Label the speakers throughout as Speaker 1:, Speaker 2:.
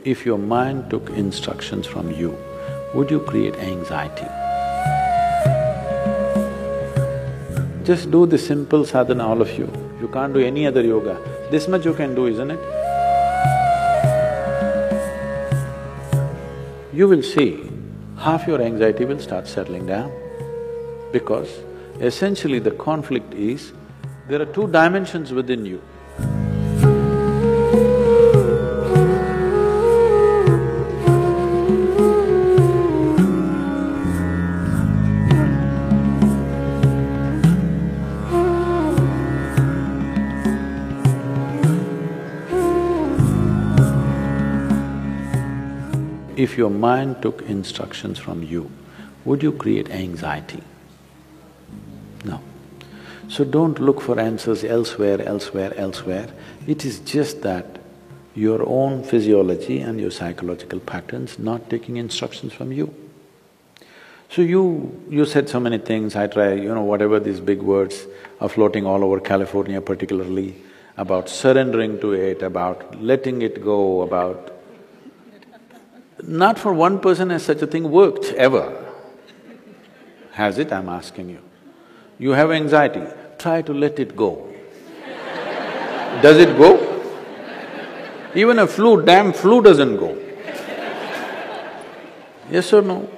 Speaker 1: If your mind took instructions from you, would you create anxiety? Just do the simple sadhana, all of you. You can't do any other yoga. This much you can do, isn't it? You will see half your anxiety will start settling down because essentially the conflict is, there are two dimensions within you. If your mind took instructions from you, would you create anxiety? No. So don't look for answers elsewhere. It is just that your own physiology and your psychological patterns not taking instructions from you. So you said so many things, I try, whatever these big words are floating all over California particularly, about surrendering to it, about letting it go, about… Not for one person has such a thing worked, ever. Has it, I'm asking you? You have anxiety, try to let it go. Does it go? Even a damn flu doesn't go. Yes or no?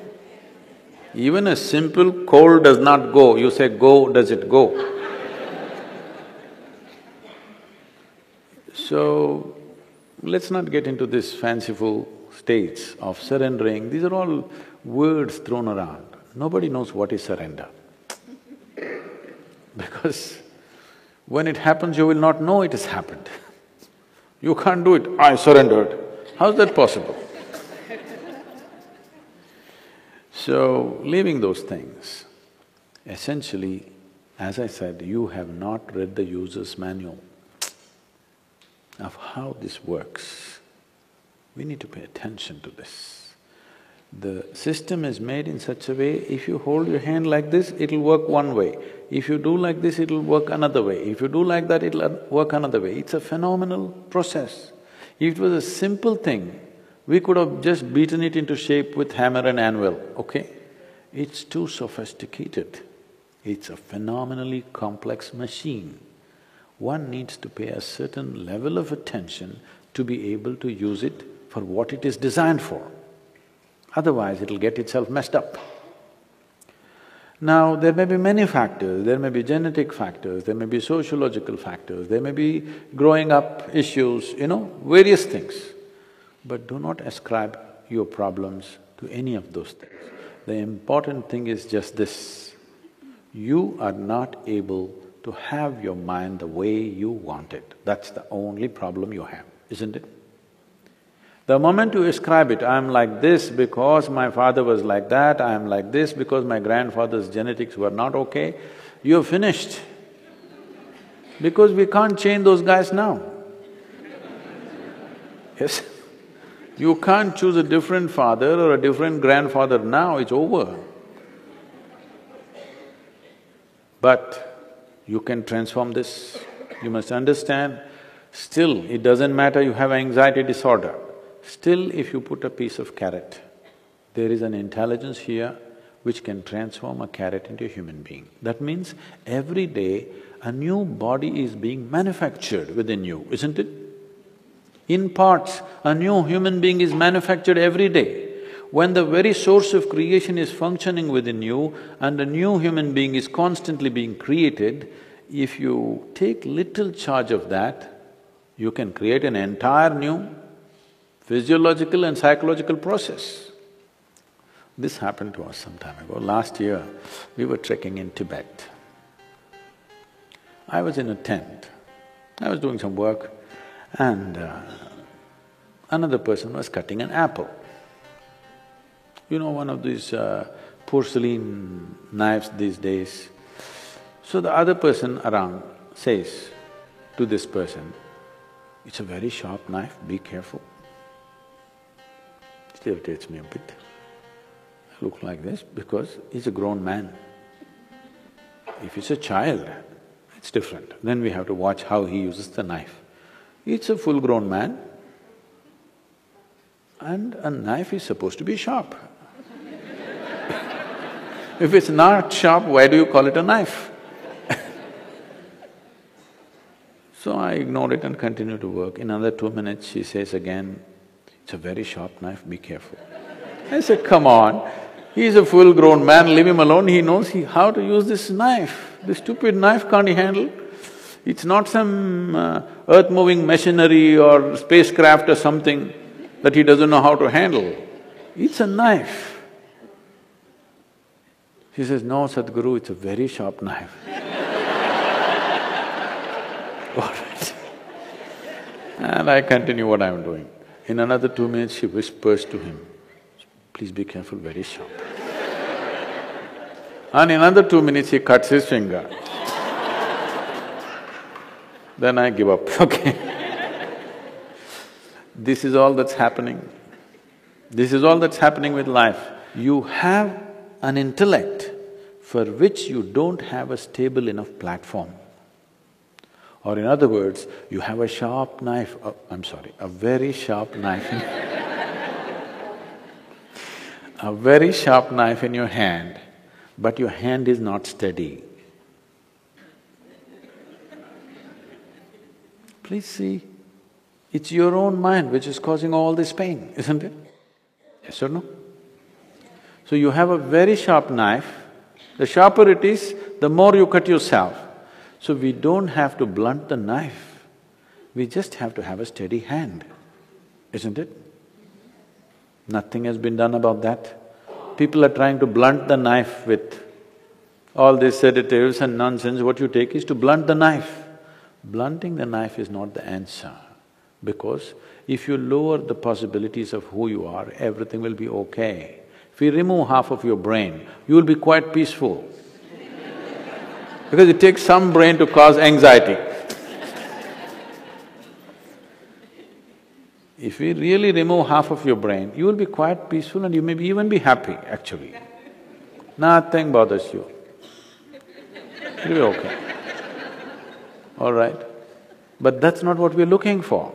Speaker 1: Even a simple cold does not go, you say go, does it go? So, let's not get into this fanciful states of surrendering, these are all words thrown around. Nobody knows what is surrender. Because when it happens, you will not know it has happened. You can't do it, I surrendered. How's that possible? So, leaving those things, essentially, as I said, you have not read the user's manual of how this works. We need to pay attention to this. The system is made in such a way, if you hold your hand like this, it'll work one way. If you do like this, it'll work another way. If you do like that, it'll work another way. It's a phenomenal process. If it was a simple thing, we could have just beaten it into shape with hammer and anvil, okay? It's too sophisticated. It's a phenomenally complex machine. One needs to pay a certain level of attention to be able to use it for what it is designed for. Otherwise, it'll get itself messed up. Now, there may be many factors, there may be genetic factors, there may be sociological factors, there may be growing up issues, various things. But do not ascribe your problems to any of those things. The important thing is just this, you are not able to have your mind the way you want it. That's the only problem you have, isn't it? The moment you ascribe it, I'm like this because my father was like that, I'm like this because my grandfather's genetics were not okay, you're finished. Because we can't change those guys now. Yes? You can't choose a different father or a different grandfather now, it's over. But you can transform this. You must understand, still it doesn't matter you have anxiety disorder. Still, if you put a piece of carrot, there is an intelligence here which can transform a carrot into a human being. That means every day a new body is being manufactured within you, isn't it? In parts, a new human being is manufactured every day. When the very source of creation is functioning within you and a new human being is constantly being created, if you take little charge of that, you can create an entire new physiological and psychological process. This happened to us some time ago. Last year, we were trekking in Tibet. I was in a tent, I was doing some work and another person was cutting an apple. One of these porcelain knives these days. So the other person around says to this person, "It's a very sharp knife, be careful." It irritates me a bit. I look like this because he's a grown man. If it's a child, it's different. Then we have to watch how he uses the knife. It's a full-grown man. And a knife is supposed to be sharp. If it's not sharp, why do you call it a knife? So I ignored it and continued to work. In another 2 minutes, she says again, "It's a very sharp knife, be careful." I said, "Come on, he's a full-grown man, leave him alone, he knows how to use this knife. This stupid knife can't he handle? It's not some earth-moving machinery or spacecraft or something that he doesn't know how to handle. It's a knife." She says, "No, Sadhguru, it's a very sharp knife." All right. And I continue what I'm doing. In another 2 minutes, she whispers to him, "Please be careful, very sharp." And in another 2 minutes, he cuts his finger. Then I give up, okay. This is all that's happening. This is all that's happening with life. You have an intellect for which you don't have a stable enough platform. Or in other words, you have a sharp knife, a very sharp knife a very sharp knife in your hand, but your hand is not steady. Please see, it's your own mind which is causing all this pain, isn't it? Yes or no? So you have a very sharp knife, the sharper it is, the more you cut yourself. So we don't have to blunt the knife, we just have to have a steady hand, isn't it? Nothing has been done about that. People are trying to blunt the knife with all these sedatives and nonsense. What you take is to blunt the knife. Blunting the knife is not the answer, because if you lower the possibilities of who you are, everything will be okay. If you remove half of your brain, you will be quite peaceful. Because it takes some brain to cause anxiety. If we really remove half of your brain, you will be quite peaceful and you may even be happy, actually. Nothing bothers you. You'll be okay. All right? But that's not what we're looking for.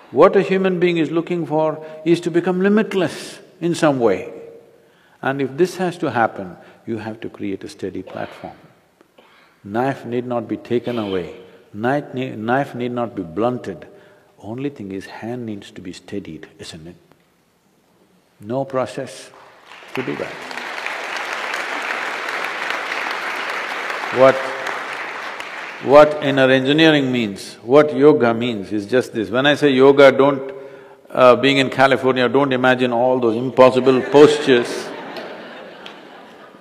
Speaker 1: What a human being is looking for is to become limitless in some way. And if this has to happen, you have to create a steady platform. Knife need not be taken away, knife need not be blunted. Only thing is, hand needs to be steadied, isn't it? No process to do that. What inner engineering means, what yoga means is just this. When I say yoga, being in California, don't imagine all those impossible postures.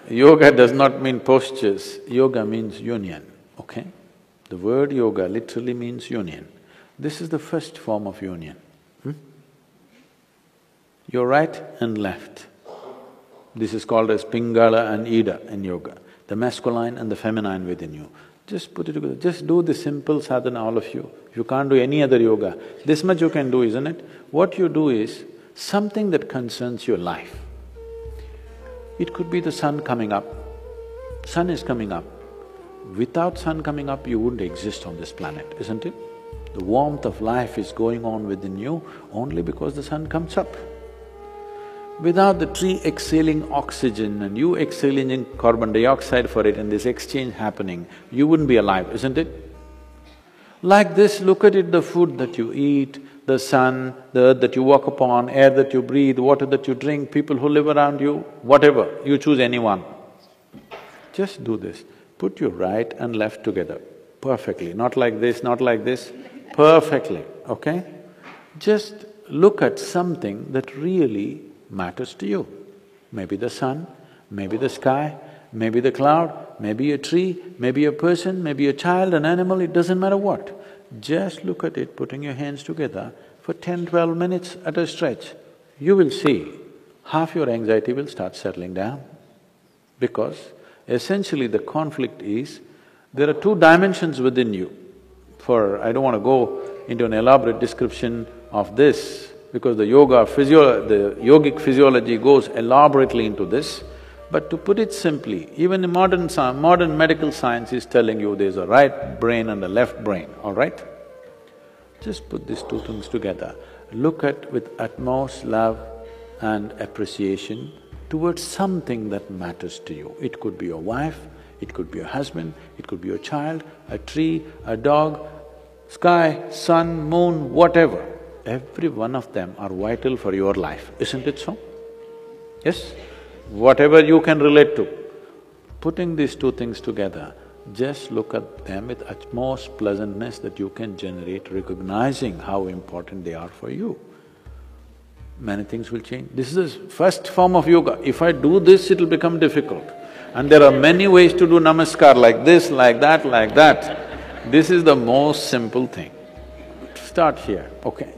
Speaker 1: Yoga does not mean postures, yoga means union, okay? The word yoga literally means union. This is the first form of union. Your right and left. This is called as Pingala and Ida in yoga, the masculine and the feminine within you. Just put it together, just do the simple sadhana, all of you. If you can't do any other yoga, this much you can do, isn't it? What you do is something that concerns your life. It could be the sun coming up. Sun is coming up. Without sun coming up, you wouldn't exist on this planet, isn't it? The warmth of life is going on within you only because the sun comes up. Without the tree exhaling oxygen and you exhaling in carbon dioxide for it and this exchange happening, you wouldn't be alive, isn't it? Like this, look at it, the food that you eat, the sun, the earth that you walk upon, air that you breathe, water that you drink, people who live around you, whatever, you choose anyone. Just do this, put your right and left together perfectly, not like this, perfectly, okay? Just look at something that really matters to you. Maybe the sun, maybe the sky, maybe the cloud, maybe a tree, maybe a person, maybe a child, an animal, it doesn't matter what. Just look at it, putting your hands together for 10–12 minutes at a stretch. You will see half your anxiety will start settling down. Because essentially the conflict is, there are two dimensions within you. I don't want to go into an elaborate description of this, because the yogic physiology goes elaborately into this. But to put it simply, even the modern medical science is telling you there's a right brain and a left brain, all right? Just put these two things together. look at with utmost love and appreciation towards something that matters to you. It could be your wife, it could be your husband, it could be your child, a tree, a dog, sky, sun, moon, whatever. Every one of them are vital for your life, isn't it so? Yes? Whatever you can relate to. Putting these two things together, just look at them with utmost pleasantness that you can generate, recognizing how important they are for you. Many things will change. This is the first form of yoga. If I do this, it'll become difficult. And there are many ways to do namaskar, like this, like that, like that. This is the most simple thing. Start here, okay